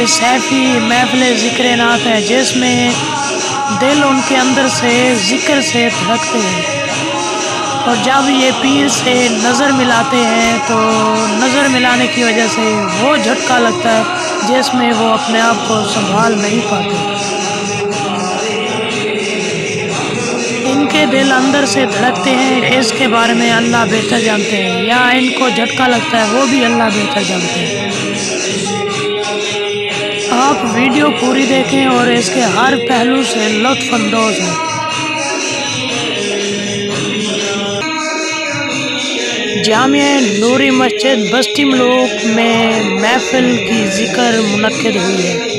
सैफ़ी महफ़िल ज़िक्र नात है जिसमें दिल उनके अंदर से ज़िक्र से धड़कते हैं, और जब ये पीर से नज़र मिलाते हैं तो नज़र मिलाने की वजह से वो झटका लगता है जिसमें वो अपने आप को संभाल नहीं पाते। इनके दिल अंदर से धड़कते हैं, इसके बारे में अल्लाह बेहतर जानते हैं, या इनको झटका लगता है वो भी अल्लाह बेहतर जानते हैं। आप वीडियो पूरी देखें और इसके हर पहलू से लुत्फ़ अंदोज़ हैं। जामिया नूरी मस्जिद बस्ती मलूक में महफ़िल की ज़िक्र मुनक्किद हुई है।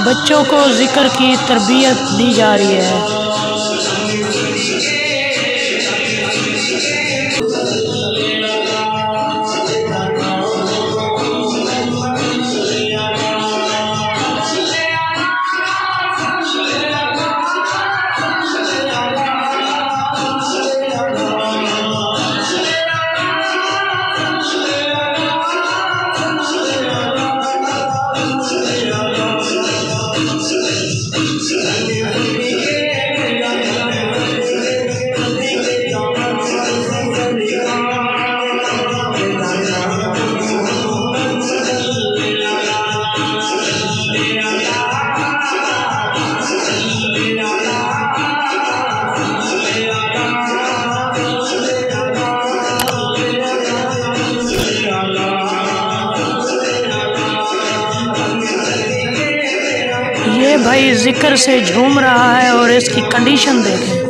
बच्चों को ज़िक्र की तरबियत दी जा रही है। ये भाई ज़िक्र से झूम रहा है और इसकी कंडीशन देखें।